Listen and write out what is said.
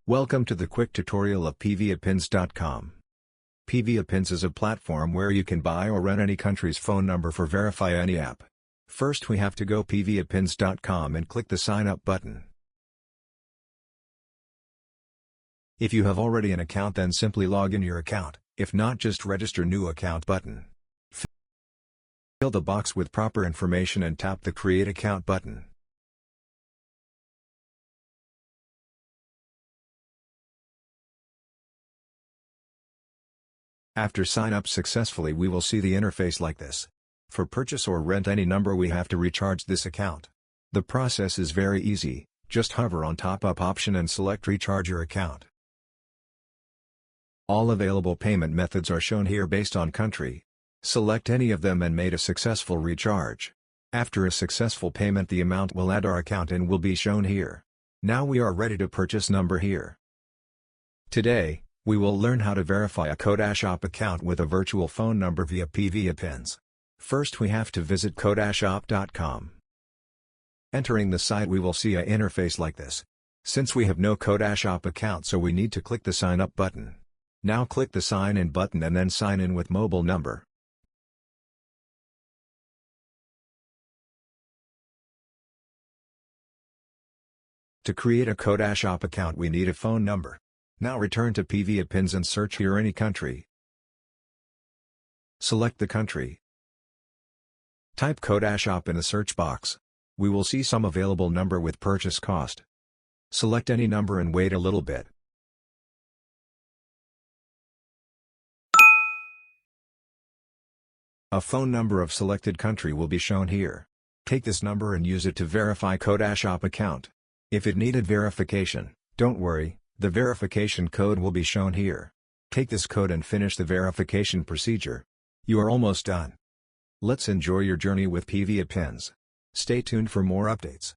Welcome to the quick tutorial of PVAPins.com. PVAPins is a platform where you can buy or rent any country's phone number for verify any app. First we have to go PVAPins.com and click the sign up button. If you have already an account, then simply log in your account, if not just register new account button. Fill the box with proper information and tap the create account button. After sign up successfully, we will see the interface like this. For purchase or rent any number, we have to recharge this account. The process is very easy, just hover on top up option and select recharge your account. All available payment methods are shown here based on country. Select any of them and made a successful recharge. After a successful payment, the amount will add our account and will be shown here. Now we are ready to purchase number here. Today, we will learn how to verify a Codashop account with a virtual phone number via PVAPins. First we have to visit Codashop.com. Entering the site, we will see an interface like this. Since we have no Codashop account, so we need to click the sign up button. Now click the sign in button and then sign in with mobile number. To create a Codashop account, we need a phone number. Now return to PVAPins and search here any country. Select the country. Type Codashop in the search box. We will see some available number with purchase cost. Select any number and wait a little bit. A phone number of selected country will be shown here. Take this number and use it to verify Codashop account. If it needed verification, don't worry. The verification code will be shown here. Take this code and finish the verification procedure. You are almost done. Let's enjoy your journey with PVAPins. Stay tuned for more updates.